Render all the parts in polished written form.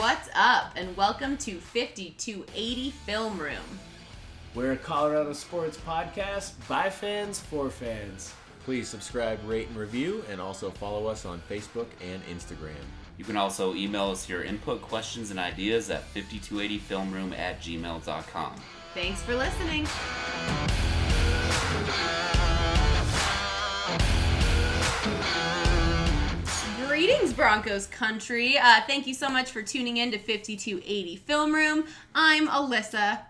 What's up, and welcome to 5280 Film Room. We're a Colorado sports podcast by fans for fans. Please subscribe, rate, and review, and also follow us on Facebook and Instagram. You can also email us your input, questions, and ideas at 5280filmroom@gmail.com. Thanks for listening. Greetings, Broncos country. Thank you so much for tuning in to 5280 Film Room. I'm Alyssa.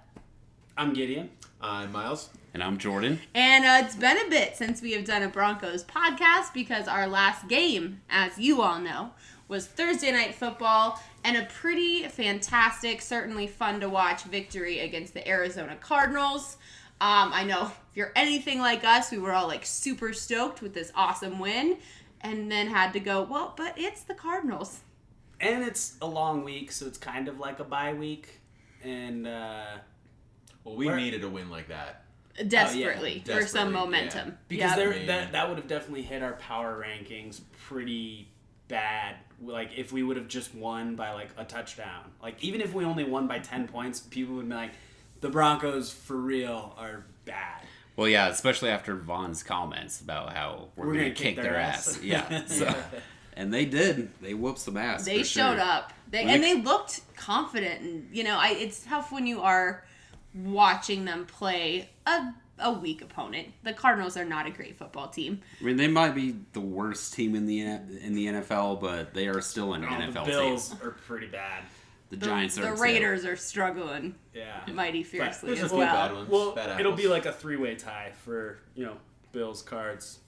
I'm Gideon. I'm Miles. And I'm Jordan. And it's been a bit since we have done a Broncos podcast because our last game, as you all know, was Thursday Night Football and a pretty fantastic, certainly fun to watch victory against the Arizona Cardinals. I know if you're anything like us, we were all like super stoked with this awesome win and then had to go, well, but it's the Cardinals. And it's a long week, so it's kind of like a bye week. And, we needed a win like that. Desperately for some momentum. Yeah. Because that would have definitely hit our power rankings pretty bad. Like, if we would have just won by, like, a touchdown. Like, even if we only won by 10 points, people would be like, the Broncos, for real, are bad. Well, yeah, especially after Vaughn's comments about how we're going to kick their ass. Yeah. So, and they did. They whooped some ass. They showed up. They looked confident. And, it's tough when you are watching them play a weak opponent. The Cardinals are not a great football team. I mean, they might be the worst team in the NFL, but they are still an NFL team. The Bills are pretty bad. The Giants are the Raiders are struggling mighty fiercely as well. Bad ones, well, bad it'll be like a three-way tie for, Bills, Cards,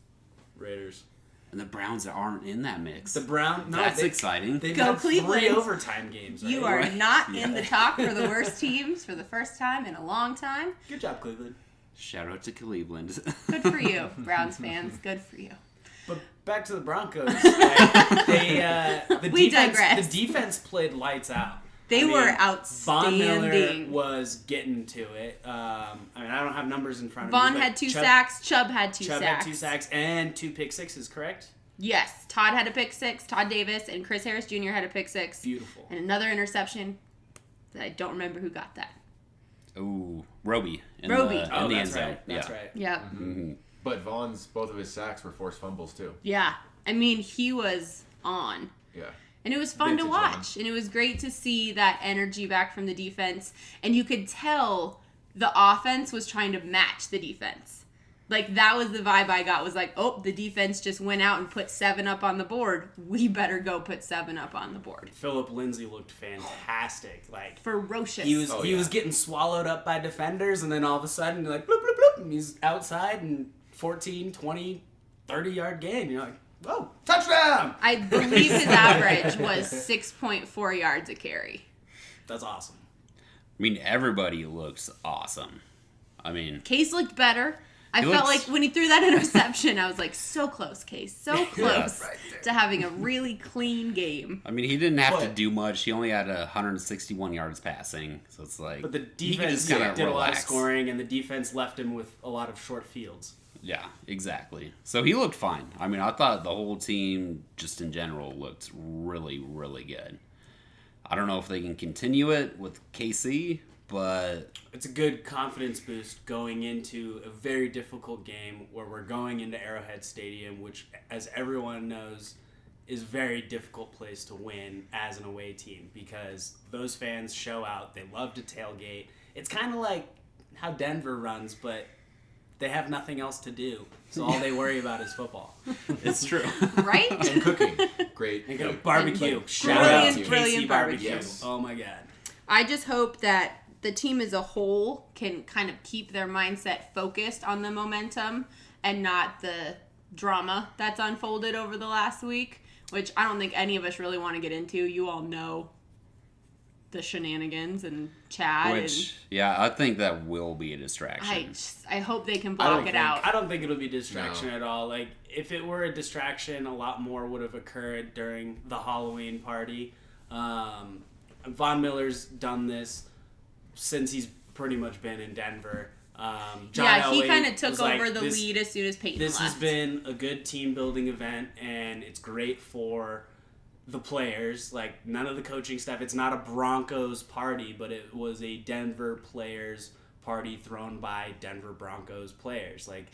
Raiders. And the Browns aren't in that mix. That's exciting. They've Go had Cleveland. 3 overtime games. Right? You are not in the talk for the worst teams for the first time in a long time. Good job, Cleveland. Shout out to Cleveland. Good for you, Browns fans. Good for you. But back to the Broncos. We digress. The defense played lights out. They were outstanding. Von Miller was getting to it. I don't have numbers in front of me. Von had 2 sacks. Chubb had 2 sacks. Chubb had 2 sacks and 2 pick sixes, correct? Yes. Todd had a pick 6. Todd Davis and Chris Harris Jr. had a pick 6. Beautiful. And another interception. I don't remember who got that. Ooh, Roby. In the end zone. Right. That's right. Yeah. Mm-hmm. But both of his sacks were forced fumbles, too. Yeah. I mean, he was on. Yeah. And it was fun to watch. And it was great to see that energy back from the defense. And you could tell the offense was trying to match the defense. Like, that was the vibe I got, was like, oh, the defense just went out and put 7 up on the board. We better go put 7 up on the board. Phillip Lindsay looked fantastic. Like, ferocious. He was getting swallowed up by defenders, and then all of a sudden, like, bloop, bloop, bloop, and he's outside and 14, 20, 30-yard gain. You're like, whoa, touchdown! I believe his average was 6.4 yards a carry. That's awesome. I mean, everybody looks awesome. I mean, Case looked better. I felt like when he threw that interception, I was like, so close, Case. So close to having a really clean game. I mean, he didn't have to do much. He only had 161 yards passing. So it's like, but the defense did a lot of scoring, and the defense left him with a lot of short fields. Yeah, exactly. So he looked fine. I mean, I thought the whole team, just in general, looked really, really good. I don't know if they can continue it with KC, but it's a good confidence boost going into a very difficult game where we're going into Arrowhead Stadium, which, as everyone knows, is a very difficult place to win as an away team because those fans show out. They love to tailgate. It's kind of like how Denver runs, but they have nothing else to do, so all they worry about is football. It's true. Right? And cooking. Great. And barbecue. Shout out to brilliant KC barbecue. Yes. Oh my God. I just hope that the team as a whole can kind of keep their mindset focused on the momentum and not the drama that's unfolded over the last week, which I don't think any of us really want to get into. You all know the shenanigans and Chad. I think that will be a distraction. I hope they can block it out. I don't think it'll be a distraction at all. Like, if it were a distraction, a lot more would have occurred during the Halloween party. Von Miller's done this since he's pretty much been in Denver. He kind of took over the lead as soon as Peyton left. This has been a good team-building event, and it's great for the players, like none of the coaching staff. It's not a Broncos party, but it was a Denver players party thrown by Denver Broncos players. Like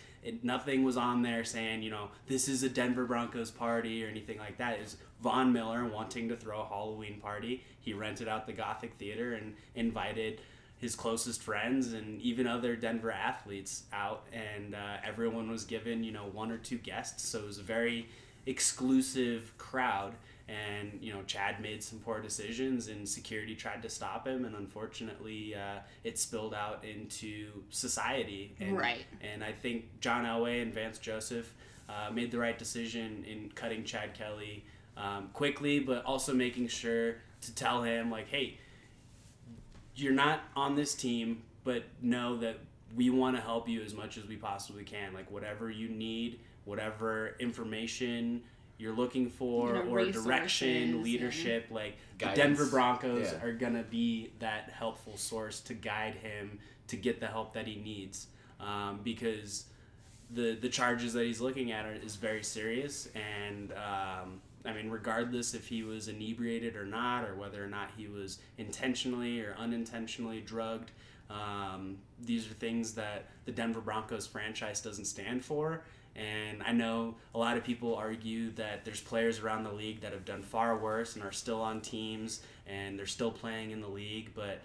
nothing was on there saying, you know, this is a Denver Broncos party or anything like that. It was Von Miller wanting to throw a Halloween party. He rented out the Gothic Theater and invited his closest friends and even other Denver athletes out, and everyone was given, you know, one or two guests. So it was a very exclusive crowd. And, you know, Chad made some poor decisions and security tried to stop him. And unfortunately, it spilled out into society. And, right. And I think John Elway and Vance Joseph made the right decision in cutting Chad Kelly quickly, but also making sure to tell him, like, hey, you're not on this team, but know that we want to help you as much as we possibly can. Like, whatever you need, whatever information you're looking for, you know, or direction, leadership, like guidance. The Denver Broncos are going to be that helpful source to guide him to get the help that he needs, because the charges that he's looking at is very serious. And I mean, regardless if he was inebriated or not, or whether or not he was intentionally or unintentionally drugged, these are things that the Denver Broncos franchise doesn't stand for. And I know a lot of people argue that there's players around the league that have done far worse and are still on teams and they're still playing in the league, but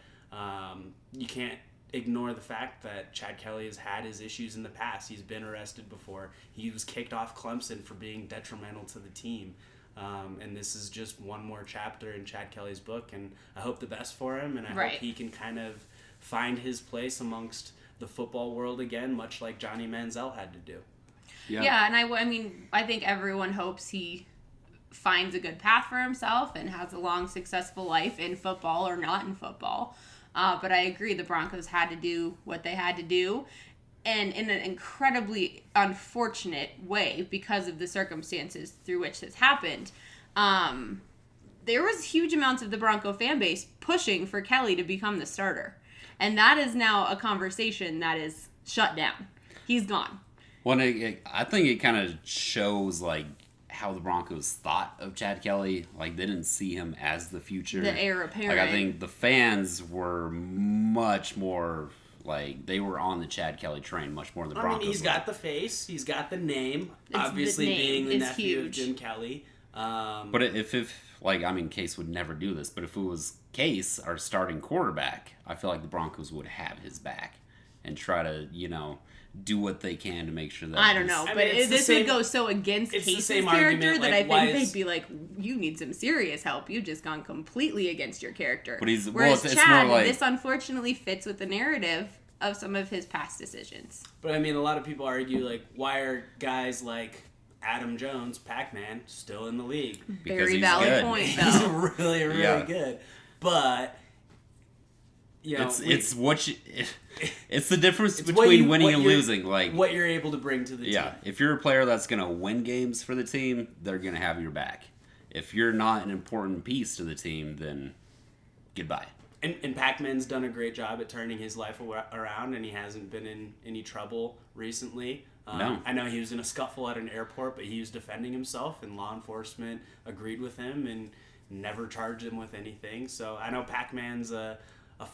you can't ignore the fact that Chad Kelly has had his issues in the past. He's been arrested before. He was kicked off Clemson for being detrimental to the team. And this is just one more chapter in Chad Kelly's book, and I hope the best for him, and I hope he can kind of find his place amongst the football world again, much like Johnny Manziel had to do. Yeah, and I mean, I think everyone hopes he finds a good path for himself and has a long, successful life in football or not in football. But I agree, the Broncos had to do what they had to do. And in an incredibly unfortunate way, because of the circumstances through which this happened, there was huge amounts of the Bronco fan base pushing for Kelly to become the starter. And that is now a conversation that is shut down. He's gone. Well, I think it kind of shows, like, how the Broncos thought of Chad Kelly. Like, they didn't see him as the future. The heir apparent. Like, I think the fans were much more, like, they were on the Chad Kelly train much more than the Broncos. I mean, he's got the face. He's got the name. Obviously, being the nephew of Jim Kelly. But if like, I mean, Case would never do this, but if it was Case, our starting quarterback, I feel like the Broncos would have his back and try to, you know, do what they can to make sure that... I don't know, but this would go so against Case's character that I think they'd be like, you need some serious help. You've just gone completely against your character. But he's... Whereas it's Chad, more like, this unfortunately fits with the narrative of some of his past decisions. But I mean, a lot of people argue, like, why are guys like Adam Jones, Pac-Man, still in the league? Very valid point, though. He's really, really good. But... You know, it's the difference between winning and losing. Like what you're able to bring to the team. Yeah, if you're a player that's going to win games for the team, they're going to have your back. If you're not an important piece to the team, then goodbye. And Pac-Man's done a great job at turning his life around, and he hasn't been in any trouble recently. No. I know he was in a scuffle at an airport, but he was defending himself, and law enforcement agreed with him and never charged him with anything. So I know Pac-Man's a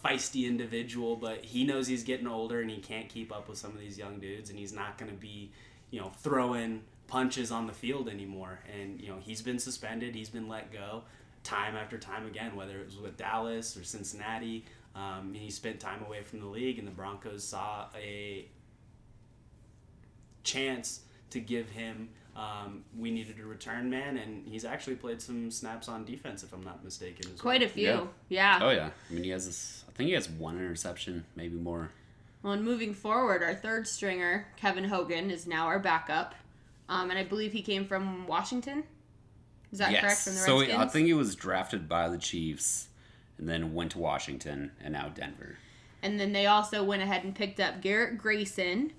feisty individual, but he knows he's getting older and he can't keep up with some of these young dudes, and he's not going to be, you know, throwing punches on the field anymore. And, you know, he's been suspended, he's been let go time after time again, whether it was with Dallas or Cincinnati. He spent time away from the league, and the Broncos saw a chance to give him we needed a return man, and he's actually played some snaps on defense, if I'm not mistaken. Quite a few, yeah. Oh, yeah. I mean, I think he has one interception, maybe more. Well, and moving forward, our third stringer, Kevin Hogan, is now our backup. And I believe he came from Washington. Is that correct, from the Redskins? So I think he was drafted by the Chiefs and then went to Washington and now Denver. And then they also went ahead and picked up Garrett Grayson.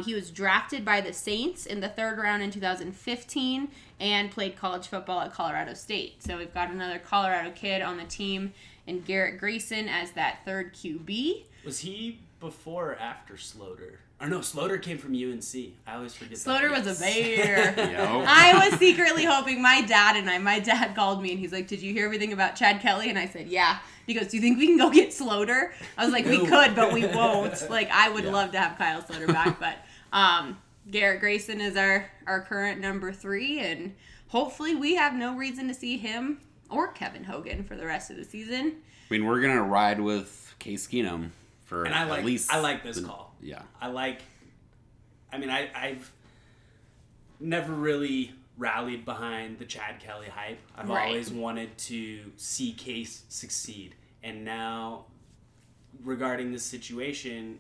He was drafted by the Saints in the third round in 2015 and played college football at Colorado State. So we've got another Colorado kid on the team, and Garrett Grayson as that third QB. Was he before or after Sloter? Or no, Sloter came from UNC. I always forget Sloter that. was a bear. Yep. I was secretly hoping my dad called me and he's like, did you hear everything about Chad Kelly? And I said, yeah. He goes, do you think we can go get Sloter? I was like, we could, but we won't. Like, I would love to have Kyle Sloter back. But Garrett Grayson is our current number 3. And hopefully we have no reason to see him or Kevin Hogan for the rest of the season. I mean, we're going to ride with Case Keenum for And at least... I like this call. Yeah. I've never really rallied behind the Chad Kelly hype. I've Right. always wanted to see Case succeed. And now, regarding this situation,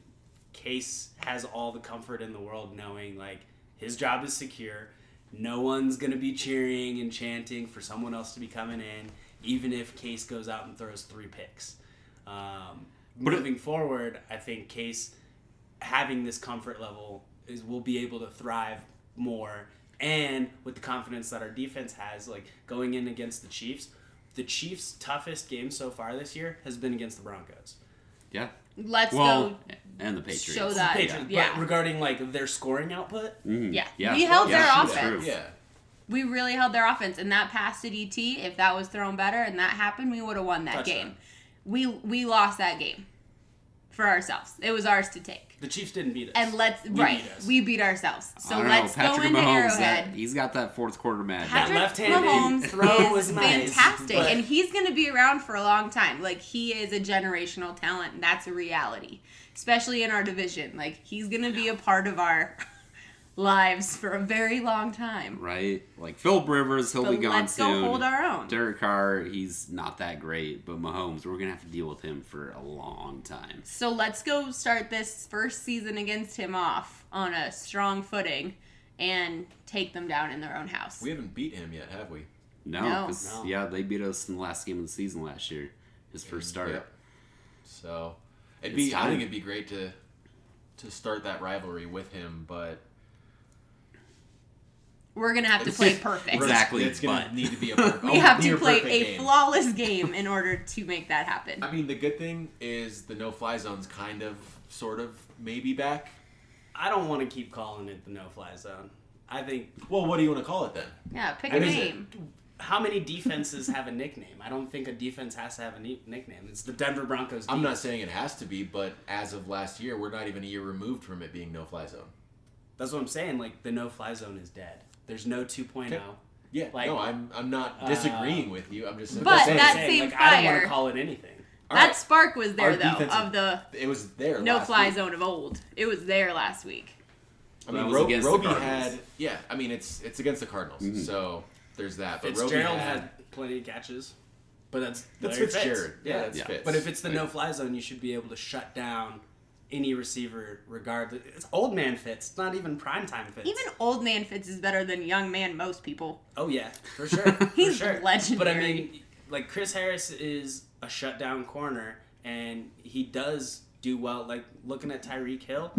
Case has all the comfort in the world knowing, like, his job is secure. No one's going to be cheering and chanting for someone else to be coming in, even if Case goes out and throws 3 picks. Moving forward, I think Case, having this comfort level, will be able to thrive more. And with the confidence that our defense has, like, going in against the Chiefs' toughest game so far this year has been against the Broncos. Yeah. Let's go and the Patriots. show that. Patriots, Yeah. But regarding, like, their scoring output, Yeah. Yeah. We held their that's offense. true. Yeah. We really held their offense, and that pass to DT, if that was thrown better and that happened, we would have won that Touchdown. game. We lost that game for ourselves. It was ours to take. the Chiefs didn't beat us. And we beat ourselves. So I don't let's know, go Patrick into Mahomes, Arrowhead. he's got that fourth quarter magic. That Patrick left-handed Mahomes throw is was nice, fantastic, but- and he's going to be around for a long time. Like, he is a generational talent, and that's a reality, especially in our division. Like, he's going to be a part of our lives for a very long time. Right? Like, Phillip Rivers, he'll But be gone let's soon. go hold our own. Derek Carr, he's not that great. But Mahomes, we're going to have to deal with him for a long time. So let's go start this first season against him off on a strong footing and take them down in their own house. We haven't beat him yet, have we? No, No. because, No. yeah, they beat us in the last game of the season last year. His first start. Yep. So I It's think time. it'd be great to start that rivalry with him, but We're going to have to play perfect. Exactly, It's going but- to need to be We have to near play perfect a game. flawless game in order to make that happen. I mean, the good thing is the no-fly zone's kind of, sort of, maybe back. I don't want to keep calling it the no-fly zone. I think, Well, what do you want to call it then? Yeah, pick I a mean, name. how many defenses have a nickname? I don't think a defense has to have a nickname. It's the Denver Broncos defense. I'm not saying it has to be, but as of last year, we're not even a year removed from it being no-fly zone. That's what I'm saying. Like, the no-fly zone is dead. There's no 2.0. Okay. Yeah, Like, no, I'm not disagreeing with you. I'm just saying. But That's what I'm that saying. same like, I don't want fire- to call it anything. All That right. spark was there, Our though, defense of the It was there. no-fly last week. zone of old. It was there last week. I mean, That was against the Roby Cardinals. had. Yeah, I mean, it's against the Cardinals, so there's that. But Roby Fitzgerald had. had plenty of catches. But that's That's Larry Fitz. Fitzgerald. Yeah, that's Yeah. Fitz. But if it's the Like, no-fly zone, you should be able to shut down any receiver regardless. It's old man Fitz. It's not even primetime Fitz. Even old man Fitz is better than young man most people. Oh, yeah, for sure. He's for sure. legendary. But I mean, like, Chris Harris is a shutdown corner, and he does do well. Like, looking at Tyreek Hill,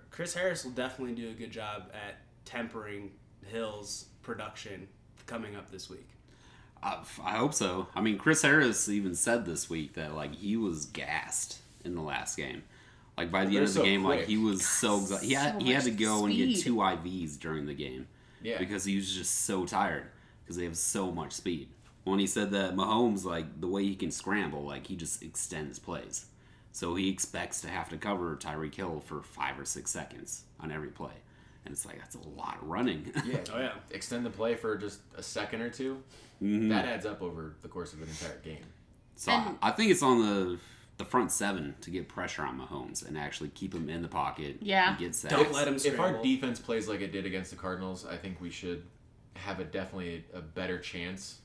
Chris Harris will definitely do a good job at tempering Hill's production coming up this week. I hope so. I mean, Chris Harris even said this week that, like, he was gassed in the last game. Like, by the end of the so game, like, quick. he was so So he had much to go and get speed. 2 IVs during the game. Yeah. Because he was just so tired because they have so much speed. When he said that Mahomes, like, the way he can scramble, like, he just extends plays. So he expects to have to cover Tyreek Hill for 5 or 6 seconds on every play. And it's like, that's a lot of running. Yeah. Oh, yeah. Extend the play for just a second or two. That adds up over the course of an entire game. So And- I think it's on the front 7 to get pressure on Mahomes and actually keep him in the pocket. Yeah. And get sacks. Don't let him If our scramble. defense plays like it did against the Cardinals, I think we should have definitely a better chance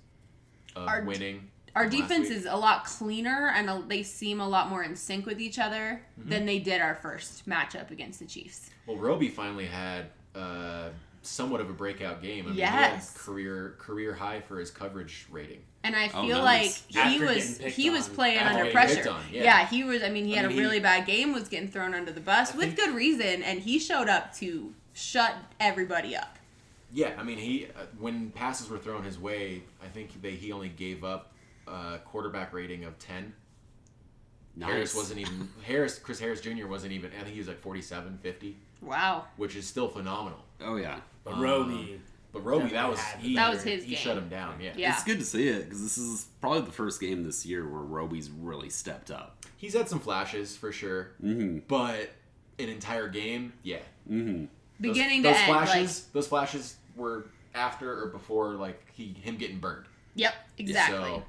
of Our- winning. Our than last defense week. is a lot cleaner, and they seem a lot more in sync with each other than they did our first matchup against the Chiefs. Well, Roby finally had somewhat of a breakout game. I mean, Yes. he had career high for his coverage rating. And I Oh, feel nice. like After he getting was picked he was on. playing After under getting pressure. picked on, yeah. Yeah, he was. I mean, he had I mean, a really bad game, was getting thrown under the bus with think- good reason, and he showed up to shut everybody up. Yeah, I mean, he when passes were thrown his way, I think he only gave up a quarterback rating of 10. Harris wasn't even Chris Harris Jr. wasn't even. I think he was like 47, 50. Wow. Which is still phenomenal. Oh yeah. But Roby, that was his he game. shut him down. Yeah. Yeah. It's good to see it because this is probably the first game this year where Roby's really stepped up. He's had some flashes for sure, but an entire game, yeah. Beginning those to end, flashes, those flashes were after or before him getting burned. Yep, exactly. So,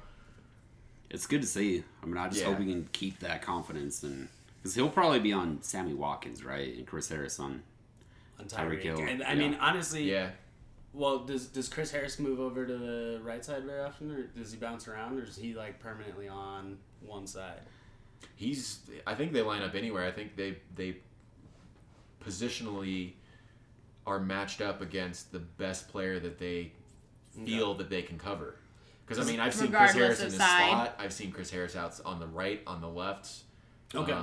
it's good to see. I mean, I just hope he can keep that confidence, and because he'll probably be on Sammy Watkins, right, and Chris Harris on Tyreek Hill. And I mean, honestly, yeah. Well, does Chris Harris move over to the right side very often, or does he bounce around, or is he like permanently on one side? I think they line up anywhere. I think they positionally are matched up against the best player that they feel that they can cover. Because I mean, I've seen Chris Harris in the slot. I've seen Chris Harris out on the right, on the left. Okay.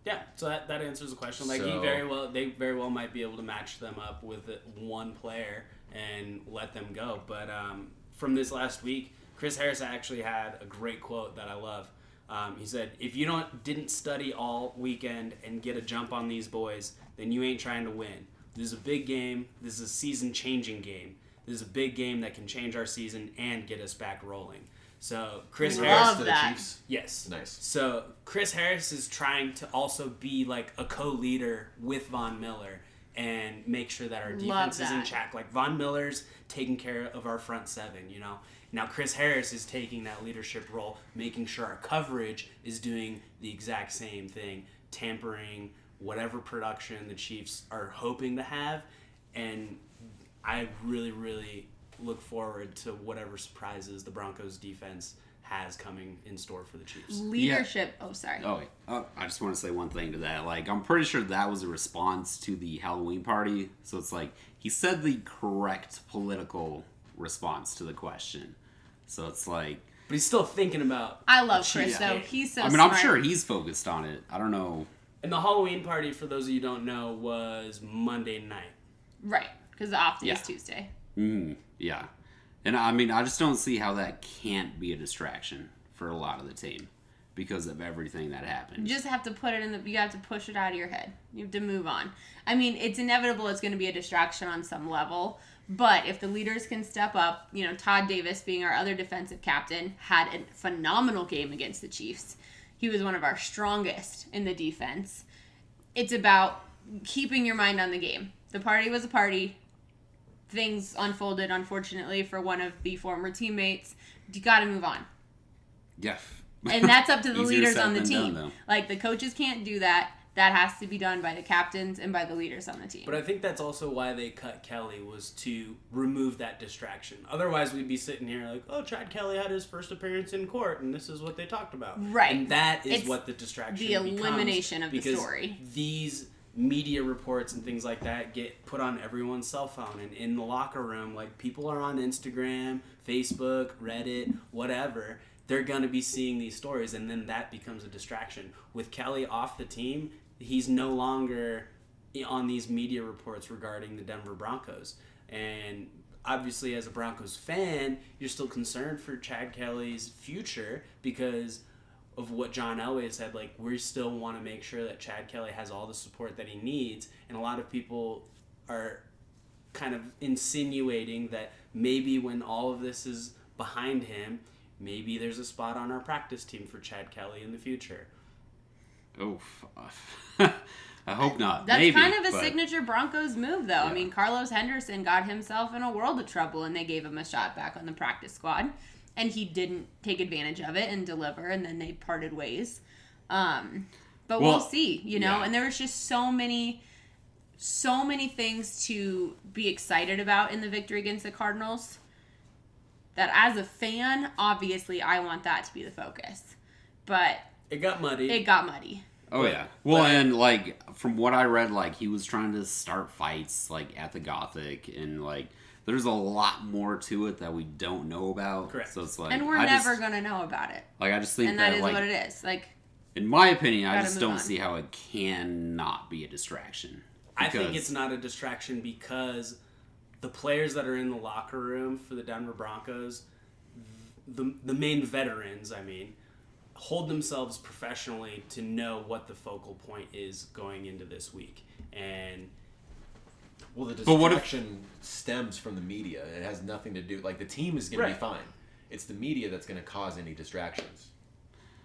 Yeah, so that answers the question. Like they very well might be able to match them up with one player and let them go. But from this last week, Chris Harris actually had a great quote that I love. He said, "If you didn't study all weekend and get a jump on these boys, then you ain't trying to win. This is a big game. This is a season-changing game. This is a big game that can change our season and get us back rolling." So Chris Harris to the Chiefs. Yes. Nice. So Chris Harris is trying to also be like a co-leader with Von Miller and make sure that our defense is in check. Like Von Miller's taking care of our front seven, you know. Now Chris Harris is taking that leadership role, making sure our coverage is doing the exact same thing, tampering whatever production the Chiefs are hoping to have. And I really, really look forward to whatever surprises the Broncos defense has coming in store for the Chiefs. Leadership. Yeah. Oh, sorry. Oh, wait. I just want to say one thing to that. Like, I'm pretty sure that was a response to the Halloween party. So it's like he said the correct political response to the question. So it's like, but he's still thinking about. I love Chris though. He's so. I'm sure he's focused on it. I don't know. And the Halloween party, for those of you who don't know, was Monday night. Right, because the off day is Tuesday. Yeah. And I mean, I just don't see how that can't be a distraction for a lot of the team because of everything that happened. You just have to put it you have to push it out of your head. You have to move on. I mean, it's inevitable it's going to be a distraction on some level, but if the leaders can step up, you know, Todd Davis being our other defensive captain had a phenomenal game against the Chiefs. He was one of our strongest in the defense. It's about keeping your mind on the game. The party was a party. Things unfolded, unfortunately, for one of the former teammates. You got to move on. Yeah. And that's up to the leaders on the team. Done, like, the coaches can't do that. That has to be done by the captains and by the leaders on the team. But I think that's also why they cut Kelly, was to remove that distraction. Otherwise, we'd be sitting here like, oh, Chad Kelly had his first appearance in court, and this is what they talked about. Right. And that is what the distraction becomes. The elimination of the story. These media reports and things like that get put on everyone's cell phone, and in the locker room, like, people are on Instagram, Facebook, Reddit, whatever. They're going to be seeing these stories, and then that becomes a distraction. With Kelly off the team, he's no longer on these media reports regarding the Denver Broncos. And obviously, as a Broncos fan, you're still concerned for Chad Kelly's future because of what John Elway said. Like, we still want to make sure that Chad Kelly has all the support that he needs. And a lot of people are kind of insinuating that maybe when all of this is behind him, maybe there's a spot on our practice team for Chad Kelly in the future. Oh, I hope not. That's maybe, kind of a signature Broncos move, though. Yeah. I mean, Carlos Henderson got himself in a world of trouble, and they gave him a shot back on the practice squad. And he didn't take advantage of it and deliver, and then they parted ways. But we'll see, you know? Yeah. And there was just so many things to be excited about in the victory against the Cardinals that as a fan, obviously, I want that to be the focus. But it got muddy. Oh, yeah. Well, and, like, from what I read, like, he was trying to start fights, like, at the Gothic, and, like, there's a lot more to it that we don't know about. Correct. So it's like, and we're never going to know about it. Like, I just think and that is like, what it is. Like, in my opinion, I just don't see how it cannot be a distraction. I think it's not a distraction because the players that are in the locker room for the Denver Broncos, the main veterans, I mean, hold themselves professionally to know what the focal point is going into this week. And well, the distraction stems from the media. It has nothing to do. Like, the team is going to be fine. It's the media that's going to cause any distractions.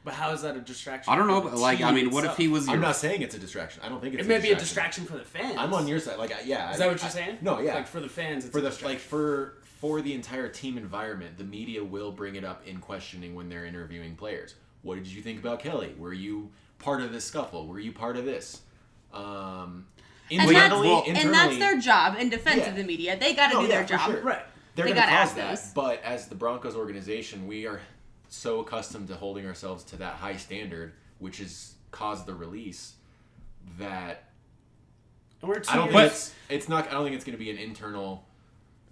But how is that a distraction? I don't know. But, like, I mean, what if he was? I'm not saying it's a distraction. I don't think it's. It may be a distraction for the fans. I'm on your side. Like, yeah. Is that what you're saying? No, yeah. Like, for the fans, it's for the entire team environment, the media will bring it up in questioning when they're interviewing players. What did you think about Kelly? Were you part of this scuffle? Were you part of this? Internally, and that's their job in defense of the media. They got to do their job. Sure. Right. They're going to cause that. But as the Broncos organization, we are so accustomed to holding ourselves to that high standard, which has caused the release, that I don't think it's going to be an internal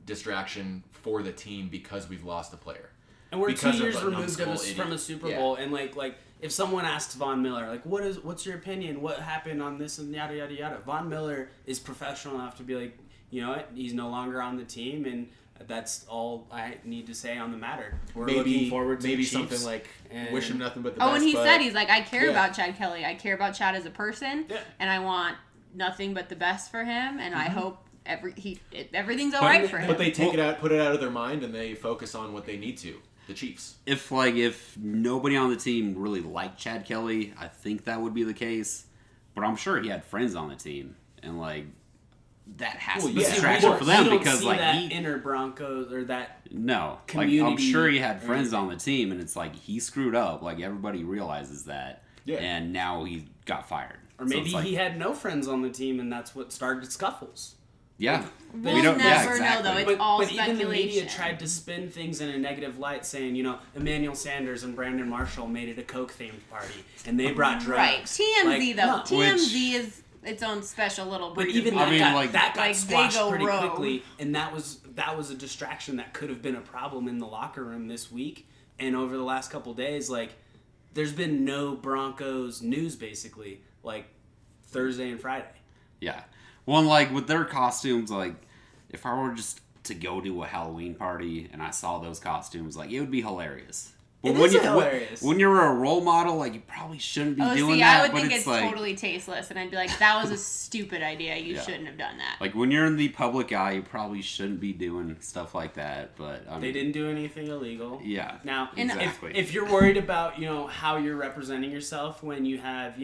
distraction for the team because we've lost a player. And we're 2 years removed from a Super Bowl, and like if someone asks Von Miller, like, what's your opinion? What happened on this and yada yada yada? Von Miller is professional enough to be like, you know what? He's no longer on the team, and that's all I need to say on the matter. We're looking forward to something like wish him nothing but the best. Oh, and he said he's like, I care about Chad Kelly. I care about Chad as a person, and I want nothing but the best for him, and I hope everything's all right for him. But they put it out of their mind, and they focus on what they need to. The Chiefs. If nobody on the team really liked Chad Kelly, I think that would be the case. But I'm sure he had friends on the team, and like that has to be a distraction for them because like that inner Broncos or that community. Like, I'm sure he had friends on the team, and it's like he screwed up. Like everybody realizes that, and now he got fired. Or maybe he had no friends on the team, and that's what started scuffles. Yeah. We don't never know, though. It's all speculation. Even the media tried to spin things in a negative light, saying, Emmanuel Sanders and Brandon Marshall made it a Coke-themed party, and they brought drugs. Right. TMZ, though. TMZ is its own special little breed. But even that got squashed pretty quickly, and that was a distraction that could have been a problem in the locker room this week. And over the last couple days, like, there's been no Broncos news, basically, like, Thursday and Friday. Yeah. Well, and like with their costumes, like if I were just to go to a Halloween party and I saw those costumes, like it would be hilarious. But hilarious. When you're a role model, like you probably shouldn't be doing that. I would think it's like, totally tasteless, and I'd be like, that was a stupid idea. You shouldn't have done that. Like when you're in the public eye, you probably shouldn't be doing stuff like that. But they didn't do anything illegal. Yeah. Now, exactly. if you're worried about how you're representing yourself when you have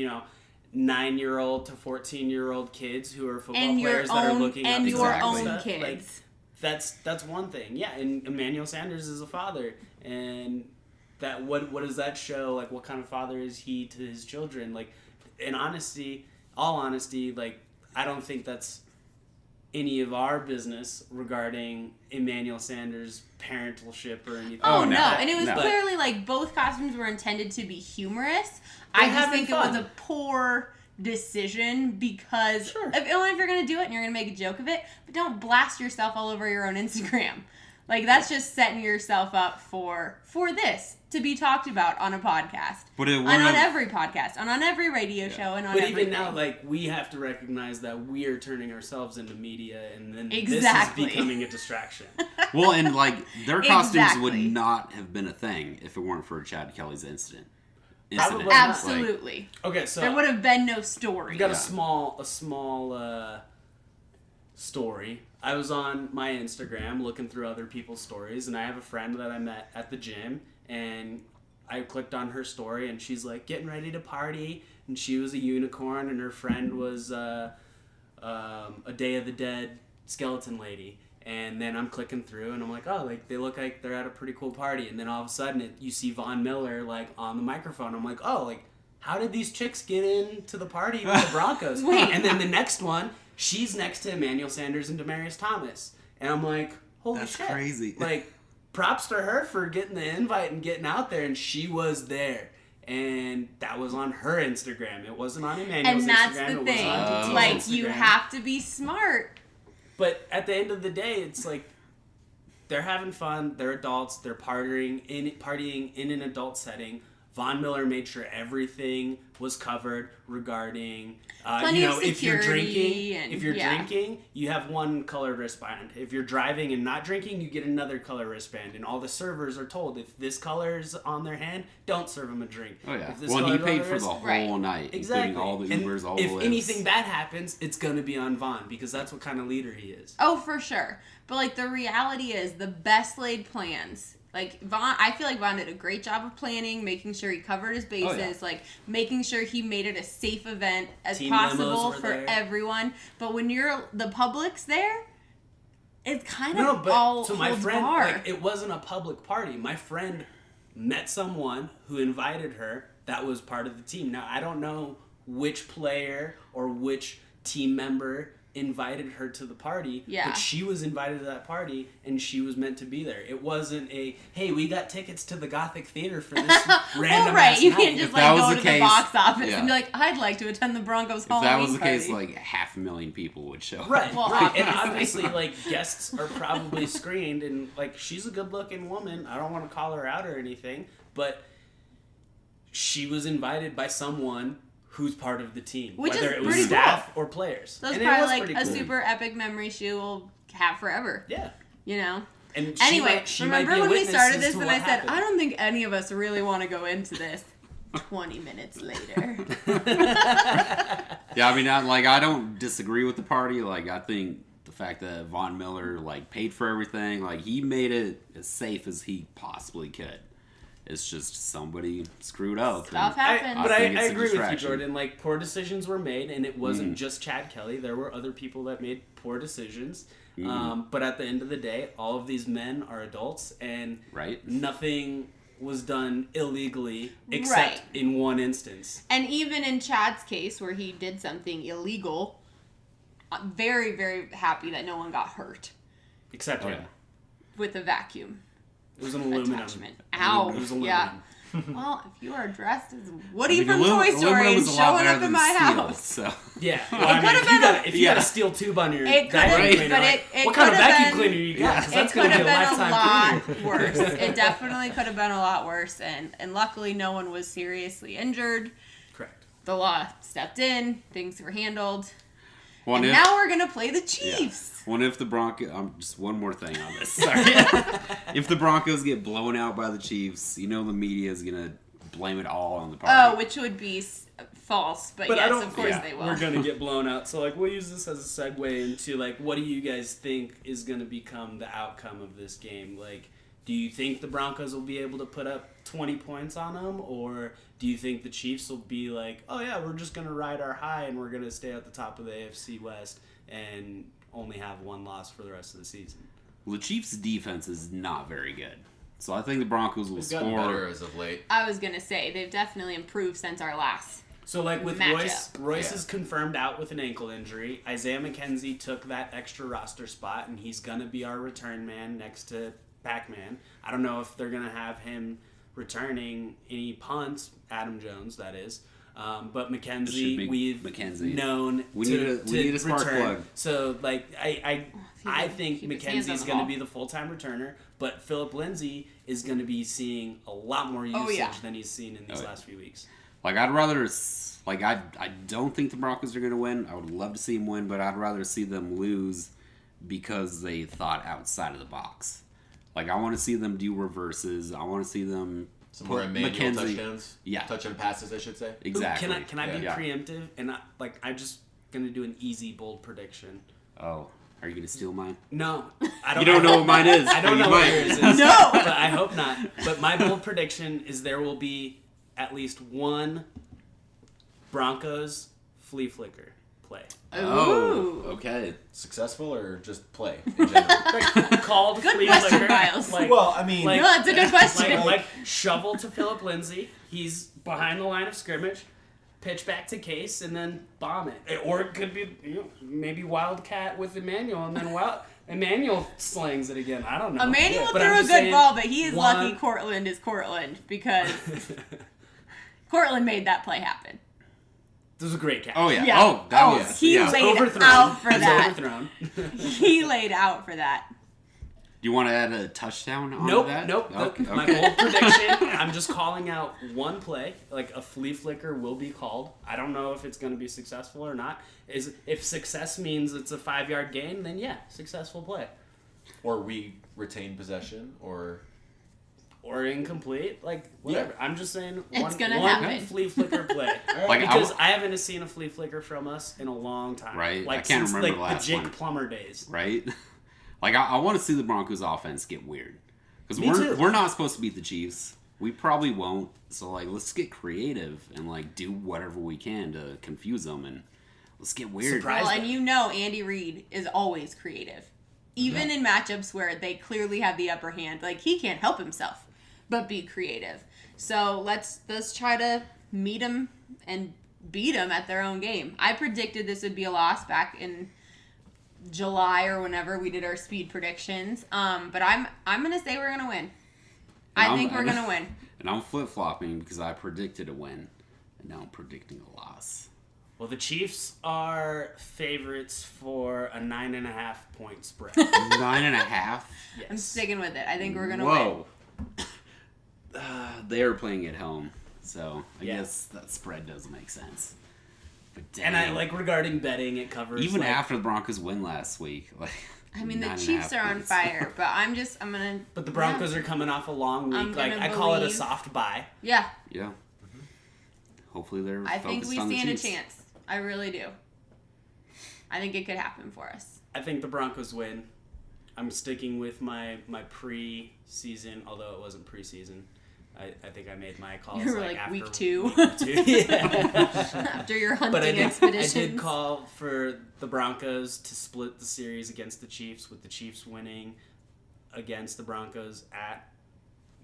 9-year-old to 14-year-old kids who are football players that are looking up your own stuff, kids. Like, that's one thing. Yeah, and Emmanuel Sanders is a father, and that what does that show? Like, what kind of father is he to his children? Like, in all honesty, like, I don't think that's any of our business regarding Emmanuel Sanders' parentalship or anything. Oh, no. And it was clearly like both costumes were intended to be humorous. I just think it was a poor decision because if you're going to do it and you're going to make a joke of it, but don't blast yourself all over your own Instagram. Like, that's just setting yourself up for this to be talked about on a podcast. But on every podcast, on every radio show, and on everything. But even now, like, we have to recognize that we are turning ourselves into media, and then this is becoming a distraction. Well, and, like, their costumes would not have been a thing if it weren't for Chad Kelly's incident. Absolutely. Okay, so there would have been no story. We got a small story. I was on my Instagram looking through other people's stories, and I have a friend that I met at the gym, and I clicked on her story, and she's like getting ready to party, and she was a unicorn, and her friend was a Day of the Dead skeleton lady. And then I'm clicking through, and I'm like, oh, like they look like they're at a pretty cool party. And then all of a sudden, you see Von Miller like on the microphone. I'm like, oh, like how did these chicks get into the party with the Broncos? And then the next one, she's next to Emmanuel Sanders and Demaryius Thomas, and I'm like, holy shit, that's crazy. Like, props to her for getting the invite and getting out there, and she was there. And that was on her Instagram. It wasn't on Emmanuel's Instagram. And that's the thing. Like, you have to be smart. But at the end of the day, it's like they're having fun. They're adults. They're partying in an adult setting. Von Miller made sure everything was covered regarding, Plenty of if you're security drinking, you have one colored wristband. If you're driving and not drinking, you get another color wristband. And all the servers are told, if this color's on their hand, don't serve them a drink. Oh, yeah. If this Well, he color's on paid their for wrist- the whole Right. night, Exactly. including all the And Ubers, all the if lifts. anything bad happens, it's going to be on Von, because that's what kind of leader he is. Oh, for sure. But, like, the reality is the best laid plans. Like, Von, I feel like Von did a great job of planning, making sure he covered his bases, like, making sure he made it a safe event as Team possible limos were for there. everyone. But when the public's there, it's kind No, of but all to my holds friend, bar. like, it wasn't a public party. My friend met someone who invited her that was part of the team. Now, I don't know which player or which team member invited her to the party, Yeah. but she was invited to that party and she was meant to be there. It wasn't a, hey, we got tickets to the Gothic Theater for this random well, right, you night. can't just If that like was go the to case, the box office yeah. and be like, I'd like to attend the Broncos If Halloween that was the party. case, like 500,000 people would show up. Right, Well, right. And obviously. obviously, like, guests are probably screened, and, like, she's a good-looking woman. I don't want to call her out or anything, but she was invited by someone who's part of the team, Which whether is it was pretty staff or players. That's And it probably was like pretty a cool. super epic memory she will have forever. Yeah. You know? And Anyway, she might remember be a when we witness started as this to and what I said, happened. I don't think any of us really want to go into this. 20 minutes later. Yeah, I mean, I don't disagree with the party. Like, I think the fact that Von Miller, like, paid for everything, like, he made it as safe as he possibly could. It's just somebody screwed up. Stuff happens. But I I think it's a agree with you, distraction. Jordan. Like, poor decisions were made, and it wasn't just Chad Kelly. There were other people that made poor decisions. But at the end of the day, all of these men are adults, and Right. nothing was done illegally except in one instance. And even in Chad's case, where he did something illegal, I'm very, very happy that no one got hurt Except Oh, him. yeah. with the vacuum It was an aluminum. attachment. Ow. It was aluminum. Yeah. Well, if you are dressed as Woody from Aluminum- Toy Story aluminum and is a lot showing better up in than my steel, house. So. Yeah. Well, I mean, could've if you been got if you got a steel tube on your It vacuum could've- cleaner, but like, it what kind of could've vacuum been- cleaner you got? 'Cause It that's could going to have be a been a lifetime lot cleaner. worse. It definitely could have been a lot worse. And luckily, no one was seriously injured. Correct. The law stepped in. Things were handled. Well, And if- now we're going to play the Chiefs. Well, if the Broncos, just one more thing on this. Sorry. If the Broncos get blown out by the Chiefs, the media is gonna blame it all on the party. Oh, which would be false. But But yes, I don't, of course they will. We're going to get blown out. So, like, we'll use this as a segue into, like, what do you guys think is going to become the outcome of this game? Like, do you think the Broncos will be able to put up 20 points on them? Or do you think the Chiefs will be like, oh, yeah, we're just going to ride our high and we're going to stay at the top of the AFC West and only have one loss for the rest of the season? Well, the Chiefs' defense is not very good. So I think the Broncos will It's gotten better score. as of late. I was going to say, they've definitely improved since our last. So, like, with Matchup. Royce is confirmed out with an ankle injury. Isaiah McKenzie took that extra roster spot, and he's going to be our return man next to Pac-Man. I don't know if they're going to have him returning any punts, Adam Jones, that is. But It should McKenzie, be we've McKenzie. known We to need a spark return. plug. So, like, I think keep his hands on McKenzie's the going to ball. be the full-time returner, but Philip Lindsay is going to be seeing a lot more usage yeah. than he's seen in these last few weeks. Like, I'd rather, I don't think the Broncos are going to win. I would love to see them win, but I'd rather see them lose because they thought outside of the box. Like, I want to see them do reverses. I want to see them Some more put Emmanuel McKenzie. touchdowns. Yeah. Touchdown passes, I should say. Exactly. Can I be Yeah. preemptive? And I'm just gonna do an easy bold prediction. Oh, are you going to steal mine? No, I You don't know what mine is. I don't but know you what might. yours is. No! but I hope not. But my bold prediction is there will be at least one Broncos flea flicker play. Oh, Ooh. okay. Successful or just play in general? Called Good flea question, flicker. Miles. Well, I mean, like- No, that's a good question. Like shovel to Philip Lindsay. He's behind the line of scrimmage. Pitch back to Case and then bomb it. Or it could be maybe Wildcat with Emmanuel and then Emmanuel slangs it again. I don't know. Emmanuel But threw I'm a just good saying, ball, but he is one- lucky Cortland is Cortland because Cortland made that play happen. This was a great catch. Oh, yeah. Yeah. Oh, that was... he yeah. laid Overthrown. out for It was that. overthrown. He laid out for that. Do you want to add a touchdown on Nope, that? nope. Okay. My bold prediction, I'm just calling out one play. Like, a flea flicker will be called. I don't know if it's going to be successful or not. If success means it's a 5-yard gain, then yeah, successful play. Or we retain possession, or incomplete, like, whatever. Yeah. I'm just saying it's gonna one happen. Flea flicker play. Like, because I haven't seen a flea flicker from us in a long time. Right. Like, I can't since remember like, the last Jake one. Plummer days. Right? Like, I want to see the Broncos offense get weird. Because we're not supposed to beat the Chiefs. We probably won't. So, like, let's get creative and, like, do whatever we can to confuse them. And let's get weird. Well, and you know Andy Reid is always creative. Even in matchups where they clearly have the upper hand. Like, he can't help himself but be creative. So, let's try to meet them and beat them at their own game. I predicted this would be a loss back in July or whenever we did our speed predictions. But I'm gonna say we're gonna win. I think we're gonna win. And I'm flip-flopping because I predicted a win. And now I'm predicting a loss. Well, the Chiefs are favorites for a 9.5 point spread. 9.5? Yes. I'm sticking with it. I think we're gonna Whoa. They are playing at home. So I Yeah. guess that spread doesn't make sense. But And I like regarding betting, it covers even like, after the Broncos win last week, like I mean, the 9.5 Chiefs are on points. fire, but I'm gonna. But the Broncos are coming off a long I'm week. Like, gonna I call it a believe- soft bye. Yeah, Yeah. Hopefully they're I think focused we on the stand a Chiefs. chance. I really do. I think it could happen for us. I think the Broncos win. I'm sticking with my pre-season, although it wasn't preseason. I think I made my calls You were like like after week 2. Week 2. Yeah. After your hunting But I expedition. did call for the Broncos to split the series against the Chiefs, with the Chiefs winning against the Broncos at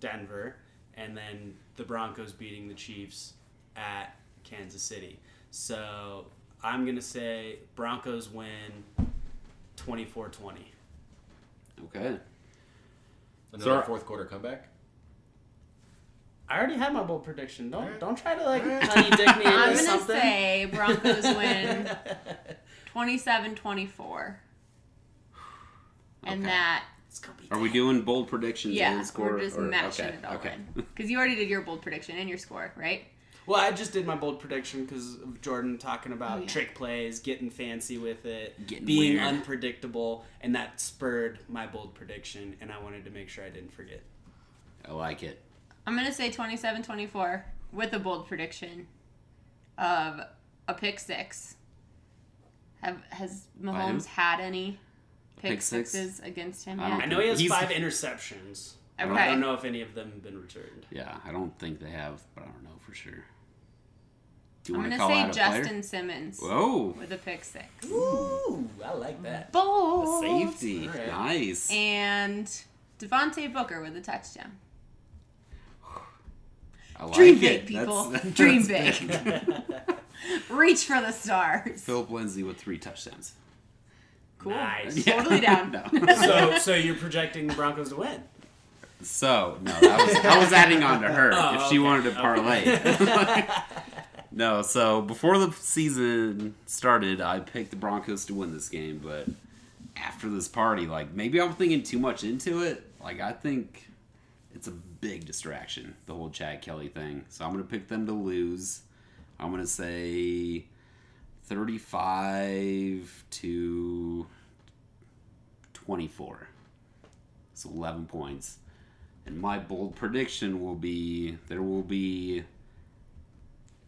Denver, and then the Broncos beating the Chiefs at Kansas City. So I'm going to say Broncos win 24-20. Okay. another fourth quarter comeback. I already had my bold prediction. Don't try to like Alright. honey dick me into I'm gonna something. say Broncos win 27-24. And Okay. that, It's gonna be Are we doing bold predictions yeah, and score? we're just or- matching okay, it all okay. in. Because you already did your bold prediction and your score, right? Well, I just did my bold prediction because of Jordan talking about Oh, yeah. trick plays, getting fancy with it, Getting being weird. unpredictable, and that spurred my bold prediction, and I wanted to make sure I didn't forget. I like it. I'm going to say 27-24 with a bold prediction of a pick six. Has Mahomes had any pick six? sixes against him I yet? I know he has He's- 5 interceptions. Okay. I don't know if any of them have been returned. Yeah, I don't think they have, but I don't know for sure. Do you I'm want to going call to say out a Justin player? Simmons Whoa. with a pick six. Ooh, I like that. Bold. Safety. Alright. Nice. And Devontae Booker with a touchdown. I like Dream it. big, people. That's Dream big. big. Reach for the stars. Philip Lindsay with 3 touchdowns. Cool. Nice. Totally down. No. So you're projecting the Broncos to win? So, no, I was adding on to her Oh, if she okay, wanted to okay. parlay. No, so before the season started, I picked the Broncos to win this game, but after this party, like, maybe I'm thinking too much into it. Like, I think it's a big distraction, the whole Chad Kelly thing. So I'm going to pick them to lose. I'm going to say 35-24. So 11 points. And my bold prediction will be there will be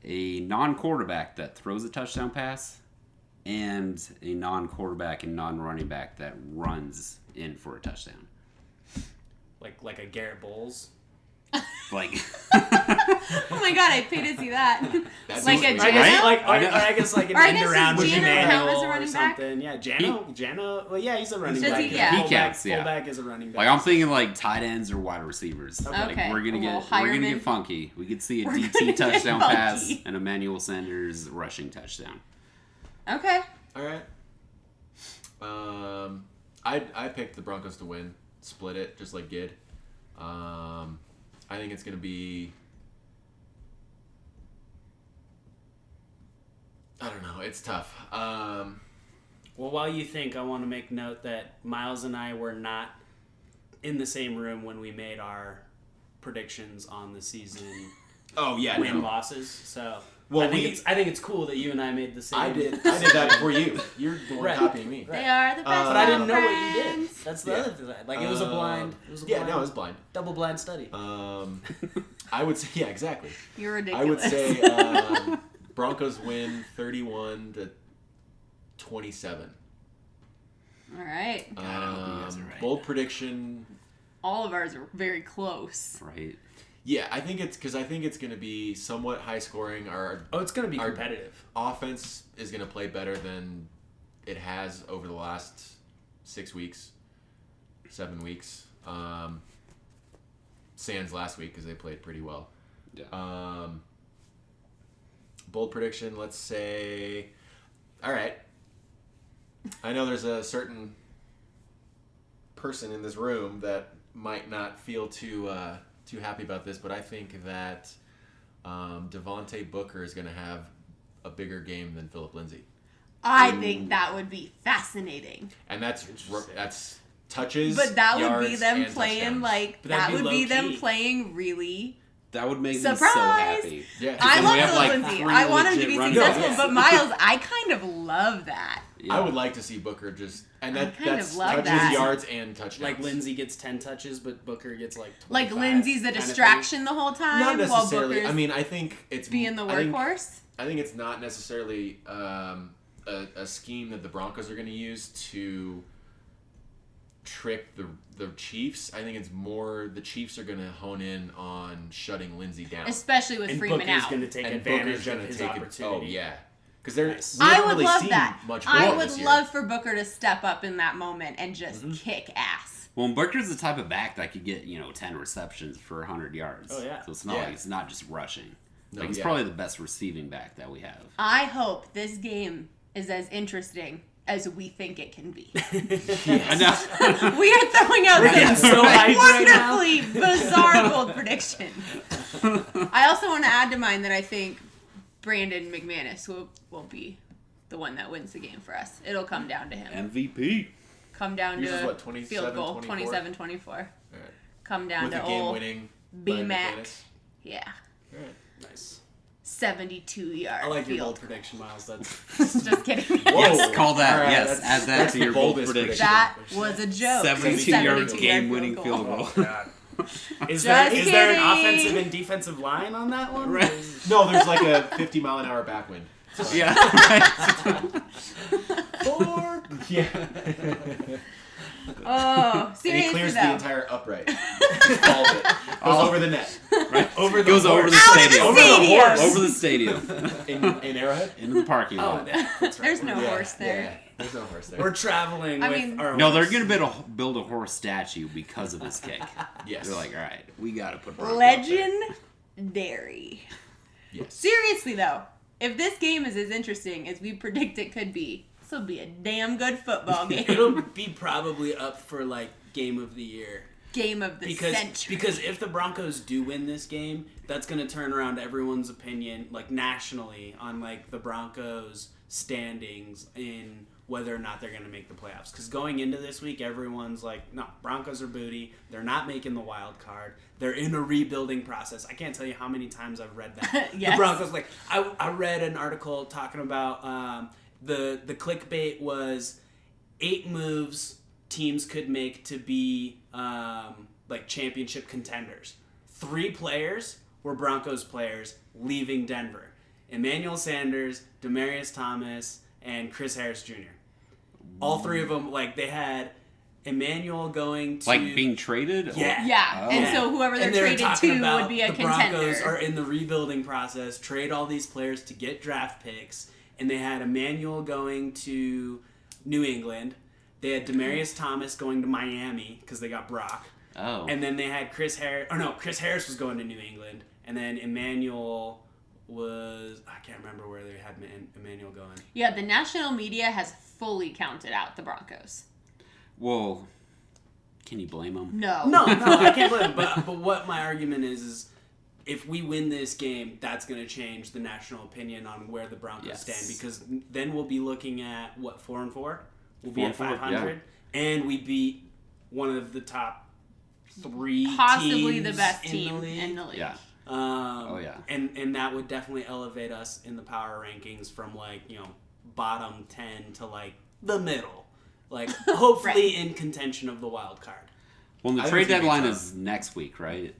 a non-quarterback that throws a touchdown pass and a non-quarterback and non-running back that runs in for a touchdown. Like a Garrett Bowles? Like, Oh my god, I pay to see that. That's Like what a we- I guess, Jano? I guess like an Or I end guess around does with Jano count as a Emmanuel or running back? something. Yeah, Jano. Well, yeah, he's a running Does back. he? Yeah. He counts, yeah. Fullback is a running back. like I'm thinking like tight ends or wide receivers. Okay. Like we're gonna A little get Hireman. funky. We could see a We're gonna DT get touchdown pass funky. and Emmanuel Sanders rushing touchdown. Okay. All right. I picked the Broncos to win, split it just like Gid. I think it's gonna be. I don't know. It's tough. Well, while you think, I want to make note that Miles and I were not in the same room when we made our predictions on the season. Oh yeah, win losses. So well, I think it's cool that you and I made the same. I did that before you. You're the one copying me. They are the best. But I didn't know what you did. friends. That's the other thing. Like it was a blind. It was blind. Double blind study. I would say exactly. You're ridiculous. I would say Broncos win 31-27. All right. God, I hope you guys are right. Bold prediction. All of ours are very close. Right. Yeah, I think it's going to be somewhat high scoring. It's going to be competitive. Offense is going to play better than it has over the last 7 weeks. Sans last week because they played pretty well. Yeah. Bold prediction, let's say. All right. I know there's a certain person in this room that might not feel too happy about this, but I think that Devontae Booker is going to have a bigger game than Phillip Lindsay. I think that would be fascinating. And that's touches. But that would be yards, them and playing touchdowns. that would be them playing really. That would make me so Surprise! happy. Yeah. I then love we have, Phillip like, Lindsay. 3 I want him to legit be running successful, backs. but Miles, I kind of love that. Yeah. I would like to see Booker that's love touches, that. yards, and touchdowns. Like Lindsay gets 10 touches, but Booker gets like 25. Like Lindsay's the kind of distraction the whole time, Not while necessarily. Booker's I mean, I think it's being the I think- workhorse. I think it's not necessarily a scheme that the Broncos are going to use to trick the Chiefs. I think it's more the Chiefs are going to hone in on shutting Lindsay down. Especially with And Freeman Booker's out. going to take And advantage Booker's going of to his take opportunity. Oh, yeah. Because they're Nice. we I haven't would really love seen that. much I Booker would this year. love for Booker to step up in that moment and just Mm-hmm. kick ass. Well, Booker's the type of back that could get 10 receptions for 100 yards. Oh, yeah. So it's not Yeah. like it's not just rushing. No, He's yeah. probably the best receiving back that we have. I hope this game is as interesting as we think it can be. I know. We are throwing out getting some so hyped right now. wonderfully bizarre bold prediction. I also want to add to mine that I think Brandon McManus will be the one that wins the game for us. It'll come down to him. MVP. Come down Yours is to what, 27, field goal, 24? 27-24. All right. Come down With to a game old winning B-Mac. Yeah. All right. Nice. 72-yard I like your field. bold prediction, Miles. That's Just kidding. Yes, call that. All right, yes, that's- add that that's to the your bold boldest prediction. That was a joke. 72-yard 72-yard game-winning field goal. God. Is Just there an kidding. offensive and defensive line on that one? Right. No, there's like a 50-mile-an-hour backwind. So, Yeah. Right. Four. yeah. Oh, And he seriously clears though. the entire upright. All of it. Goes over the net. Right. Over the Goes over the Out of the stadium. stadium. Over the stadium. In Arrowhead? Into the parking Oh, lot. yeah, that's right. There's no Yeah, horse there. Yeah. There's no horse there. We're traveling I with mean- our No, they're horse. going to build a horse statue because of this kick. Yes. They're like, all right, we got to put Bronco up there." Legendary. Yes. Seriously though, if this game is as interesting as we predict it could be, this will be a damn good football game. It'll be probably up for like game of the year. Game of the century. Because if the Broncos do win this game, that's going to turn around everyone's opinion, like nationally, on like the Broncos' standings in whether or not they're going to make the playoffs. Because going into this week, everyone's like, no, Broncos are booty. They're not making the wild card. They're in a rebuilding process. I can't tell you how many times I've read that. Yes. The Broncos, like, I read an article talking about the clickbait was 8 moves teams could make to be like championship contenders. 3 players were Broncos players leaving Denver. Emmanuel Sanders, Demaryius Thomas, and Chris Harris Jr. All 3 of them, like they had Emmanuel going to... Like being traded? Or- Yeah. Yeah, Oh. and so whoever they're And they were traded talking to about would be a the contender. Broncos are in the rebuilding process, trade all these players to get draft picks, and they had Emmanuel going to New England. They had Demaryius Thomas going to Miami because they got Brock. Oh. And then they had Chris Harris. Oh, no, Chris Harris was going to New England. And then Emmanuel was... I can't remember where they had Emmanuel going. Yeah, the national media has fully counted out the Broncos. Well, can you blame them? No. No, I can't blame him. But what my argument is if we win this game, that's going to change the national opinion on where the Broncos Yes. stand. Because then we'll be looking at, what, 4-4? We'll be 4-4, at 500. And we beat one of the top 3 possibly teams the best in team the league. in the league. Yeah. Yeah. And that would definitely elevate us in the power rankings from bottom 10 to the middle. Hopefully in contention of the wild card. Well, the trade deadline is next week, right?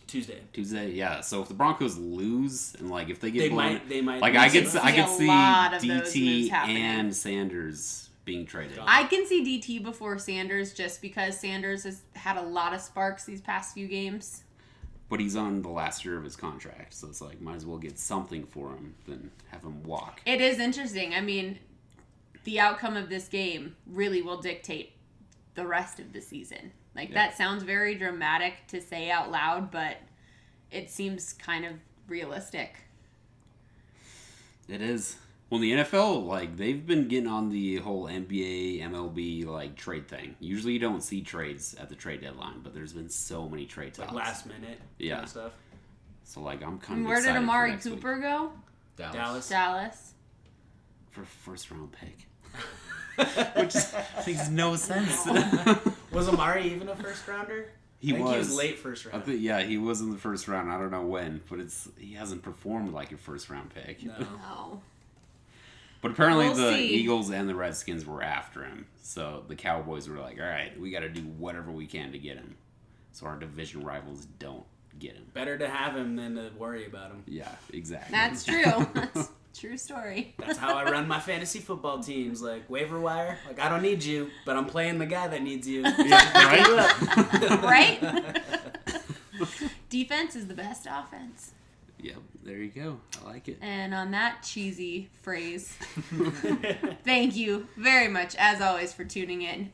Tuesday, yeah. So if the Broncos lose and if they get blown, they might. I could see DT and Sanders being traded. I can see DT before Sanders just because Sanders has had a lot of sparks these past few games. But he's on the last year of his contract, so it's might as well get something for him than have him walk. It is interesting. I mean, the outcome of this game really will dictate the rest of the season. That sounds very dramatic to say out loud, but it seems kind of realistic. It is. Well, the NFL, they've been getting on the whole NBA, MLB, trade thing. Usually you don't see trades at the trade deadline, but there's been so many trade talks. Last minute kind of stuff. So, I'm kind of Where excited did Amari for Cooper go? Dallas. For a first-round pick. Which makes no sense. Was Amari even a first rounder? He was late first round. He was in the first round. I don't know when, but he hasn't performed like a first round pick. No. But apparently We'll the see. Eagles and the Redskins were after him. So the Cowboys were like, all right, we got to do whatever we can to get him. So our division rivals don't get him. Better to have him than to worry about him. Yeah, exactly. That's true. That's a true story. That's how I run my fantasy football teams. Waiver wire. I don't need you, but I'm playing the guy that needs you. Yeah, Right? Defense is the best offense. Yep, there you go. I like it. And on that cheesy phrase, thank you very much, as always, for tuning in.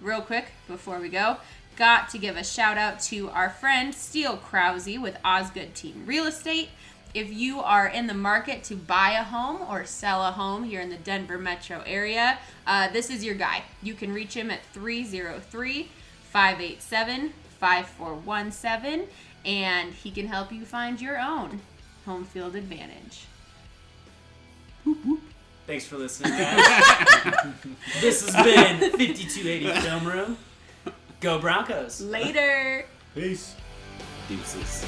Real quick, before we go, got to give a shout out to our friend Steele Krause with Osgood Team Real Estate. If you are in the market to buy a home or sell a home here in the Denver metro area, this is your guy. You can reach him at 303-587-5417, and he can help you find your own home field advantage. Thanks for listening, guys. This has been 5280 Film Room. Go Broncos. Later. Peace. Deuces.